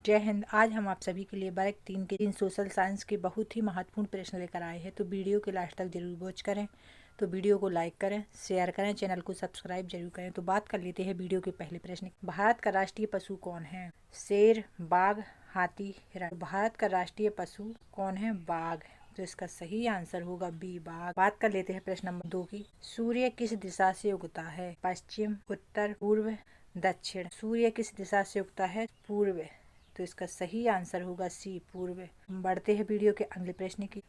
जय हिंद। आज हम आप सभी के लिए वर्ग 3 के 3 सोशल साइंस के बहुत ही महत्वपूर्ण प्रश्न लेकर आए हैं, तो वीडियो के लास्ट तक जरूर वॉच करें। तो वीडियो को लाइक करें, शेयर करें, चैनल को सब्सक्राइब जरूर करें। तो बात कर लेते हैं वीडियो के पहले प्रश्न। भारत का राष्ट्रीय पशु कौन है? शेर, बाघ, हाथी, हिरण। भारत का राष्ट्रीय पशु कौन है? बाघ। तो इसका सही आंसर होगा बी, बाघ। बात कर लेते हैं प्रश्न नंबर 2 की। सूर्य किस दिशा से उगता है? पश्चिम, उत्तर, पूर्व, दक्षिण। सूर्य किस दिशा से उगता है? पूर्व। तो इसका सही आंसर होगा सी, पूर्व। बढ़ते हैं वीडियो के अगले प्रश्न की।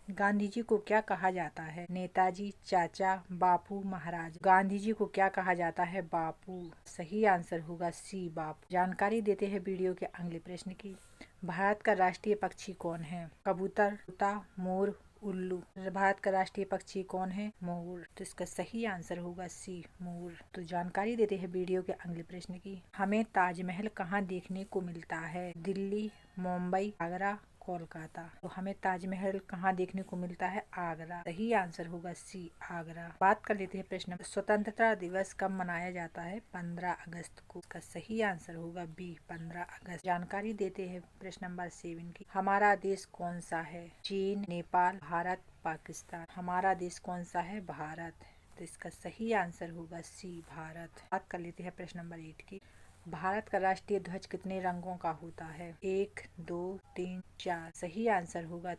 गांधी जी को क्या कहा जाता है? नेताजी, चाचा, बापू, महाराज। गांधी जी को क्या कहा जाता है? बापू। सही आंसर होगा सी, बापू। जानकारी देते हैं वीडियो के अगले प्रश्न की। भारत का राष्ट्रीय पक्षी कौन है? कबूतर, तोता, मोर, उल्लू। भारत का राष्ट्रीय पक्षी कौन है? मोर। तो इसका सही आंसर होगा सी, मोर। तो जानकारी देते हैं वीडियो के अगले प्रश्न की। हमें ताजमहल कहाँ देखने को मिलता है? दिल्ली, मुंबई, आगरा, कोलकाता। तो हमें ताजमहल कहाँ देखने को मिलता है? आगरा। सही आंसर होगा सी, आगरा। बात कर लेते हैं प्रश्न। स्वतंत्रता दिवस कब मनाया जाता है? 15 अगस्त को। इसका सही आंसर होगा बी, 15 अगस्त। जानकारी देते हैं प्रश्न नंबर 7 की। हमारा देश कौन सा है? चीन, नेपाल, भारत, पाकिस्तान। हमारा देश कौन सा है? भारत। तो इसका सही आंसर होगा सी, भारत। बात कर लेते हैं प्रश्न नंबर 8 की। भारत का राष्ट्रीय ध्वज कितने रंगों का होता है? 1, 2, 3, 4। सही आंसर होगा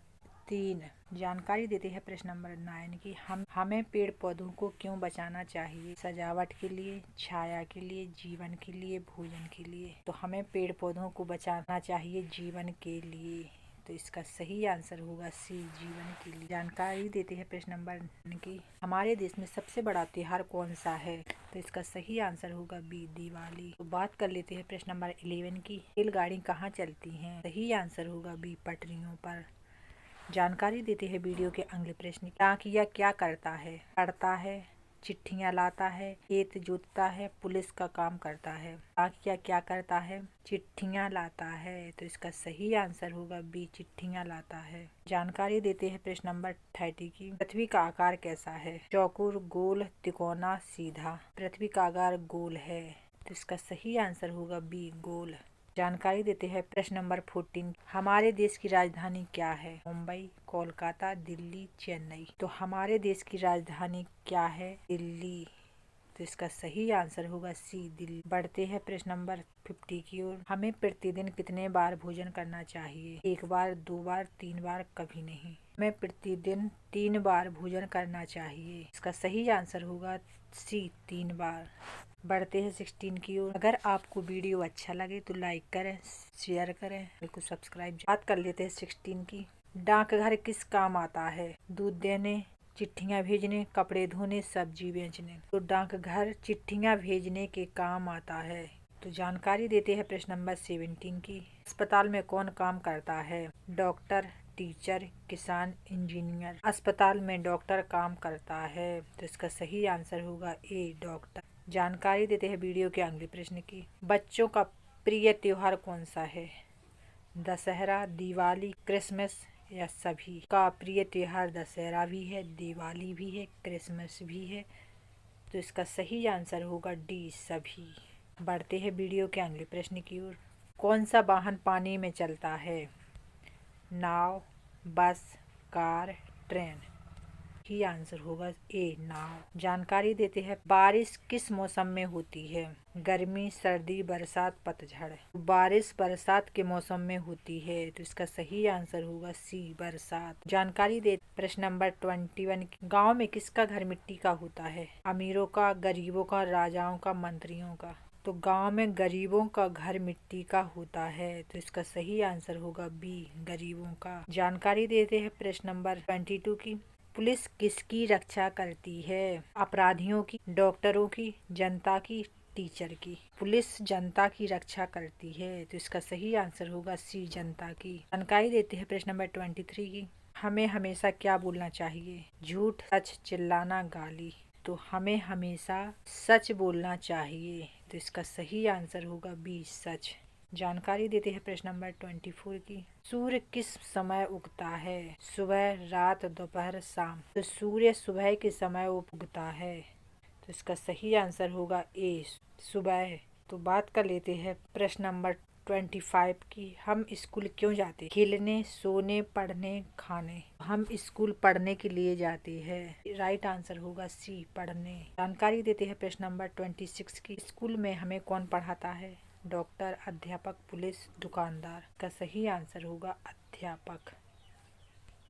3। जानकारी देते हैं प्रश्न नंबर 9 की। हमें पेड़ पौधों को क्यों बचाना चाहिए? सजावट के लिए, छाया के लिए, जीवन के लिए, भोजन के लिए। तो हमें पेड़ पौधों को बचाना चाहिए जीवन के लिए। तो इसका सही आंसर होगा सी, जीवन के लिए। जानकारी देते हैं प्रश्न नंबर 9 की। हमारे देश में सबसे बड़ा त्योहार कौन सा है? तो इसका सही आंसर होगा बी, दिवाली। तो बात कर लेते हैं प्रश्न नंबर 11 की। रेलगाड़ी कहाँ चलती है? सही आंसर होगा बी, पटरियों पर। जानकारी देते हैं वीडियो के अगले प्रश्न। डाकिया क्या करता है? पढ़ता है, चिट्ठियाँ लाता है, खेत जोतता है, पुलिस का काम करता है। डाकिया क्या करता है? चिट्ठियाँ लाता है। तो इसका सही आंसर होगा बी, चिट्ठियाँ लाता है। जानकारी देते हैं प्रश्न नंबर 30 की। पृथ्वी का आकार कैसा है? चौकोर, गोल, तिकोना, सीधा। पृथ्वी का आकार गोल है। तो इसका सही आंसर होगा बी, गोल। जानकारी देते हैं प्रश्न नंबर 14। हमारे देश की राजधानी क्या है? मुंबई, कोलकाता, दिल्ली, चेन्नई। तो हमारे देश की राजधानी क्या है? दिल्ली। तो इसका सही आंसर होगा सी, दिल्ली। बढ़ते हैं प्रश्न नंबर 50 की ओर। हमें प्रतिदिन कितने बार भोजन करना चाहिए? 1 बार, 2 बार, 3 बार, कभी नहीं। हमें प्रतिदिन 3 बार भोजन करना चाहिए। इसका सही आंसर होगा सी, 3 बार। बढ़ते हैं 16 की ओर। अगर आपको वीडियो अच्छा लगे तो लाइक करें, शेयर करें, बिल्कुल सब्सक्राइब। बात कर लेते हैं 16 की। डाकघर किस काम आता है? दूध देने, चिट्ठियाँ भेजने, कपड़े धोने, सब्जी बेचने। तो डाकघर चिट्ठियाँ भेजने के काम आता है। तो जानकारी देते हैं प्रश्न नंबर 17 की। अस्पताल में कौन काम करता है? डॉक्टर, टीचर, किसान, इंजीनियर। अस्पताल में डॉक्टर काम करता है। तो इसका सही आंसर होगा ए, डॉक्टर। जानकारी देते हैं वीडियो के अगले प्रश्न की। बच्चों का प्रिय त्योहार कौन सा है? दशहरा, दिवाली, क्रिसमस या सभी? का प्रिय त्योहार दशहरा भी है, दिवाली भी है, क्रिसमस भी है। तो इसका सही आंसर होगा डी, सभी। बढ़ते हैं वीडियो के अगले प्रश्न की ओर। कौन सा वाहन पानी में चलता है? नाव, बस, कार, ट्रेन। ही आंसर होगा ए, नाव। जानकारी देते हैं बारिश किस मौसम में होती है? गर्मी, सर्दी, बरसात, पतझड़। बारिश बरसात के मौसम में होती है। तो इसका सही आंसर होगा सी, बरसात। जानकारी दे प्रश्न नंबर 21। गांव में किसका घर मिट्टी का होता है? अमीरों का, गरीबों का, राजाओं का, मंत्रियों का। तो गांव में गरीबों का घर मिट्टी का होता है। तो इसका सही आंसर होगा बी, गरीबों का। जानकारी देते हैं प्रश्न नंबर 22 की। पुलिस किसकी रक्षा करती है? अपराधियों की, डॉक्टरों की, जनता की, टीचर की। पुलिस जनता की रक्षा करती है। तो इसका सही आंसर होगा सी, जनता की। जानकारी देते हैं प्रश्न नंबर 23 की। हमें हमेशा क्या बोलना चाहिए? झूठ, सच, चिल्लाना, गाली। तो हमें हमेशा सच बोलना चाहिए। तो इसका सही आंसर होगा बी, सच। जानकारी देते हैं प्रश्न नंबर 24 की। सूर्य किस समय उगता है? सुबह, रात, दोपहर, शाम। तो सूर्य सुबह के समय उगता है। तो इसका सही आंसर होगा ए, सुबह। तो बात कर लेते हैं प्रश्न नंबर 25 की, हम स्कूल क्यों जाते? खेलने, सोने, पढ़ने, खाने। हम स्कूल पढ़ने के लिए जाते हैं। राइट आंसर होगा सी, पढ़ने। जानकारी देते हैं प्रश्न नंबर 26 की। स्कूल में हमें कौन पढ़ाता है? डॉक्टर, अध्यापक, पुलिस, दुकानदार। का सही आंसर होगा अध्यापक।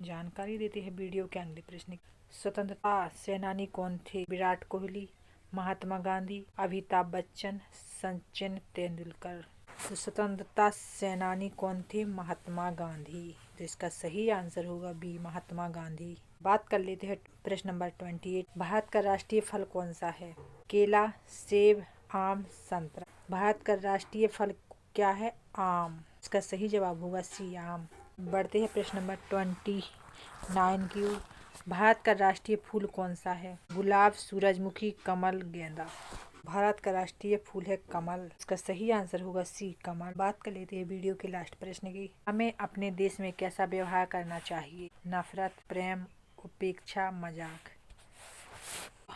जानकारी देते हैं वीडियो के अगले प्रश्न। स्वतंत्रता सेनानी कौन थे? विराट कोहली, महात्मा गांधी, अमिताभ बच्चन, सचिन तेंदुलकर। तो स्वतंत्रता सेनानी कौन थे? महात्मा गांधी। तो इसका सही आंसर होगा बी, महात्मा गांधी। बात कर लेते हैं प्रश्न नंबर 28। भारत का राष्ट्रीय फल कौन सा है? केला, सेब, आम, संतरा। भारत का राष्ट्रीय फल क्या है? आम। इसका सही जवाब होगा सी, आम। बढ़ते हैं प्रश्न नंबर 29 की ओर। भारत का राष्ट्रीय फूल कौन सा है? गुलाब, सूरजमुखी, कमल, गेंदा। भारत का राष्ट्रीय फूल है कमल। इसका सही आंसर होगा सी, कमल। बात कर लेते हैं वीडियो के लास्ट प्रश्न की। हमें अपने देश में कैसा व्यवहार करना चाहिए? नफरत, प्रेम, उपेक्षा, मजाक।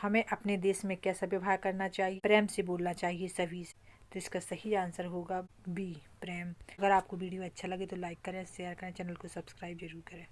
हमें अपने देश में कैसा व्यवहार करना चाहिए? प्रेम से बोलना चाहिए सभी से। तो इसका सही आंसर होगा बी, प्रेम। अगर आपको वीडियो अच्छा लगे तो लाइक करें, शेयर करें, चैनल को सब्सक्राइब जरूर करें।